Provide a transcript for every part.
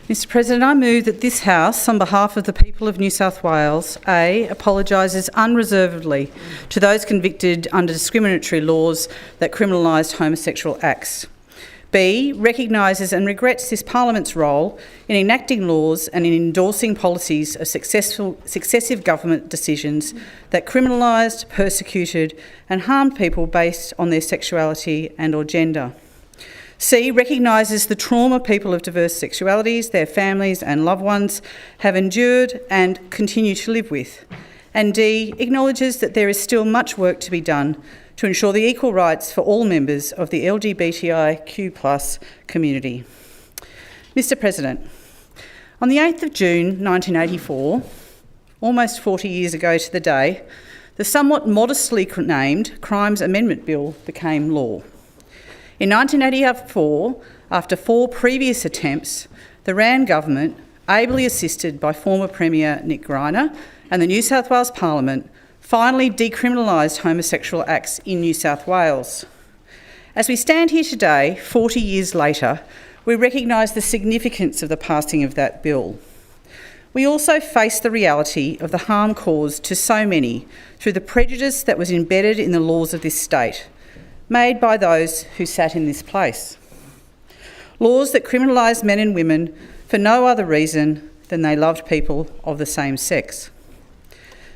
Mr President, I move that this House, on behalf of the people of New South Wales, A, apologises unreservedly to those convicted under discriminatory laws that criminalised homosexual acts. B, recognises and regrets this Parliament's role in enacting laws and in endorsing policies of successive government decisions that criminalised, persecuted and harmed people based on their sexuality and or gender. C, recognises the trauma people of diverse sexualities, their families and loved ones have endured and continue to live with. And D, acknowledges that there is still much work to be done to ensure the equal rights for all members of the LGBTIQ+ community. Mr President, on the 8th of June 1984, almost 40 years ago to the day, the somewhat modestly named Crimes Amendment Bill became law. In 1984, after 4 previous attempts, the Rann government, ably assisted by former Premier Nick Greiner and the New South Wales Parliament, finally decriminalised homosexual acts in New South Wales. As we stand here today, 40 years later, we recognise the significance of the passing of that bill. We also face the reality of the harm caused to so many through the prejudice that was embedded in the laws of this state, made by those who sat in this place. Laws that criminalise men and women for no other reason than they loved people of the same sex.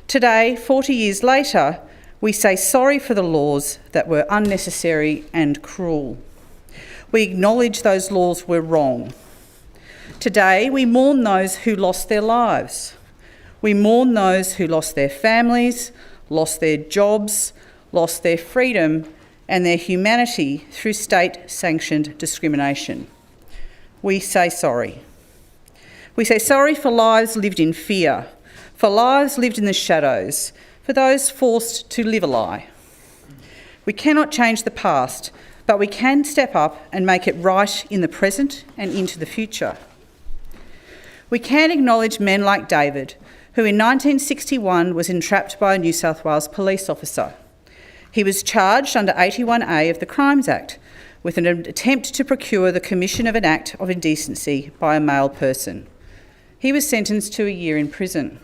Today, 40 years later, we say sorry for the laws that were unnecessary and cruel. We acknowledge those laws were wrong. Today, we mourn those who lost their lives. We mourn those who lost their families, lost their jobs, lost their freedom and their humanity through state-sanctioned discrimination. We say sorry. We say sorry for lives lived in fear, for lives lived in the shadows, for those forced to live a lie. We cannot change the past, but we can step up and make it right in the present and into the future. We can acknowledge men like David, who in 1961 was entrapped by a New South Wales police officer. He was charged under 81A of the Crimes Act with an attempt to procure the commission of an act of indecency by a male person. He was sentenced to a year in prison.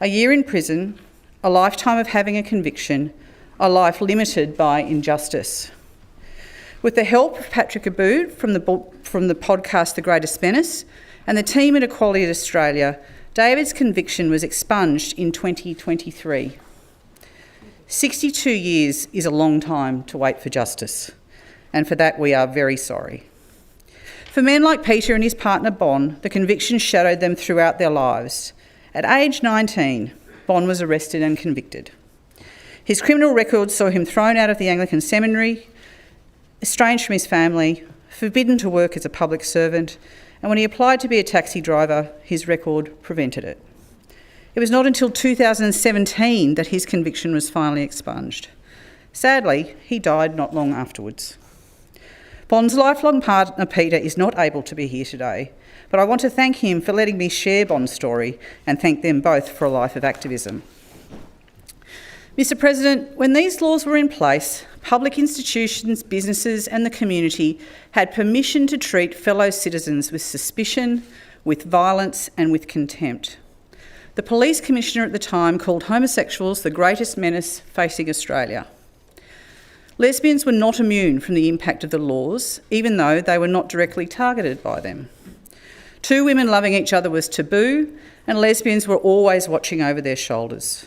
A year in prison, a lifetime of having a conviction, a life limited by injustice. With the help of Patrick Aboud from the podcast The Greatest Menace and the team at Equality Australia, David's conviction was expunged in 2023. 62 years is a long time to wait for justice, and for that we are very sorry. For men like Peter and his partner Bon, the conviction shadowed them throughout their lives. At age 19, Bon was arrested and convicted. His criminal record saw him thrown out of the Anglican seminary, estranged from his family, forbidden to work as a public servant, and when he applied to be a taxi driver, his record prevented it. It was not until 2017 that his conviction was finally expunged. Sadly, he died not long afterwards. Bon's lifelong partner Peter is not able to be here today, but I want to thank him for letting me share Bon's story and thank them both for a life of activism. Mr President, when these laws were in place, public institutions, businesses and the community had permission to treat fellow citizens with suspicion, with violence and with contempt. The police commissioner at the time called homosexuals the greatest menace facing Australia. Lesbians were not immune from the impact of the laws, even though they were not directly targeted by them. 2 women loving each other was taboo, and lesbians were always watching over their shoulders.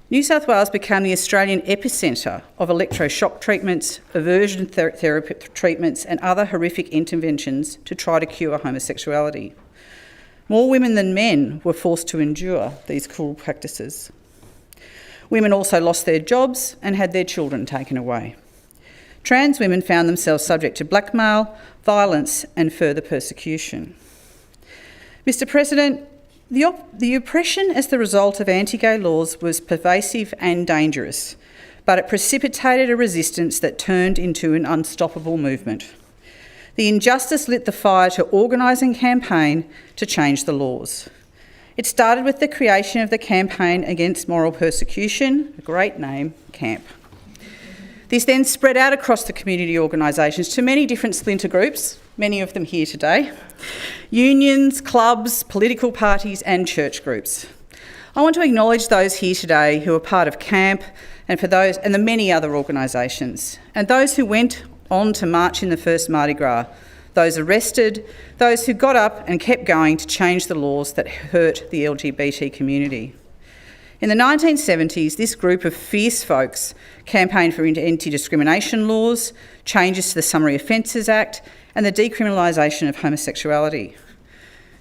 New South Wales became the Australian epicentre of electroshock treatments, aversion therapy treatments and other horrific interventions to try to cure homosexuality. More women than men were forced to endure these cruel practices. Women also lost their jobs and had their children taken away. Trans women found themselves subject to blackmail, violence and further persecution. Mr President, the oppression as the result of anti-gay laws was pervasive and dangerous, but it precipitated a resistance that turned into an unstoppable movement. The injustice lit the fire to organise and campaign to change the laws. It started with the creation of the Campaign Against Moral Persecution, a great name, CAMP. This then spread out across the community organisations to many different splinter groups, many of them here today, unions, clubs, political parties and church groups. I want to acknowledge those here today who are part of CAMP and the many other organisations, and those who went on to march in the first Mardi Gras, those arrested, those who got up and kept going to change the laws that hurt the LGBT community. In the 1970s, this group of fierce folks campaigned for anti-discrimination laws, changes to the Summary Offences Act, and the decriminalisation of homosexuality.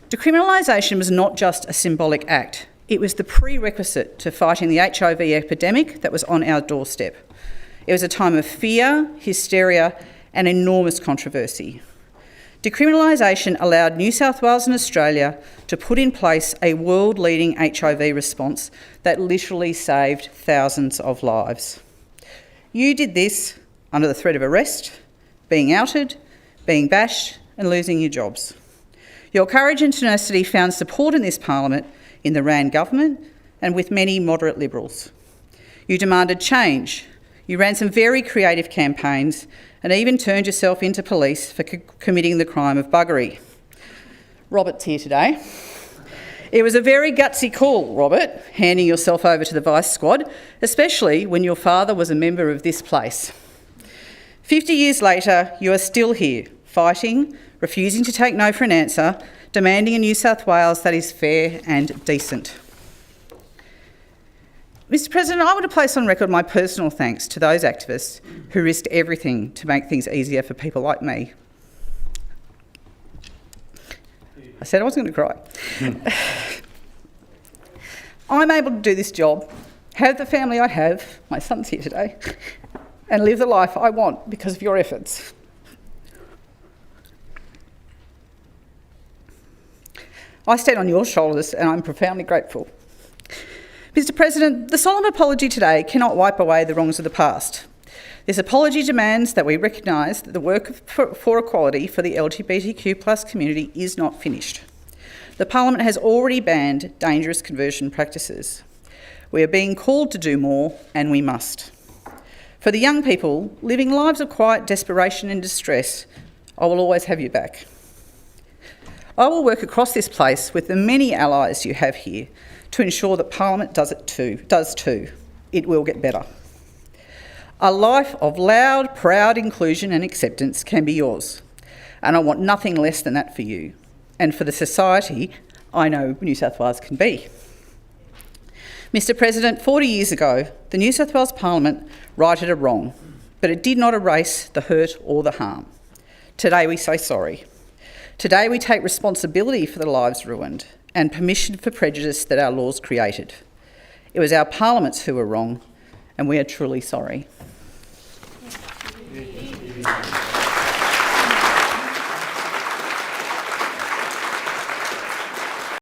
Decriminalisation was not just a symbolic act, it was the prerequisite to fighting the HIV epidemic that was on our doorstep. It was a time of fear, hysteria, and enormous controversy. Decriminalisation allowed New South Wales and Australia to put in place a world-leading HIV response that literally saved thousands of lives. You did this under the threat of arrest, being outed, being bashed and losing your jobs. Your courage and tenacity found support in this parliament, in the Rand government and with many moderate Liberals. You demanded change. You ran some very creative campaigns and even turned yourself into police for committing the crime of buggery. Robert's here today. It was a very gutsy call, Robert, handing yourself over to the Vice Squad, especially when your father was a member of this place. 50 years later, you are still here, fighting, refusing to take no for an answer, demanding a New South Wales that is fair and decent. Mr President, I want to place on record my personal thanks to those activists who risked everything to make things easier for people like me. I said I was going to cry. I'm able to do this job, have the family I have, my son's here today, and live the life I want because of your efforts. I stand on your shoulders and I'm profoundly grateful. Mr President, the solemn apology today cannot wipe away the wrongs of the past. This apology demands that we recognise that the work for equality for the LGBTQ+ community is not finished. The Parliament has already banned dangerous conversion practices. We are being called to do more, and we must. For the young people living lives of quiet desperation and distress, I will always have you back. I will work across this place with the many allies you have here to ensure that Parliament does too. It will get better. A life of loud, proud inclusion and acceptance can be yours, and I want nothing less than that for you, and for the society I know New South Wales can be. Mr President, 40 years ago, the New South Wales Parliament righted a wrong, but it did not erase the hurt or the harm. Today we say sorry. Today we take responsibility for the lives ruined and permission for prejudice that our laws created. It was our parliaments who were wrong, and we are truly sorry.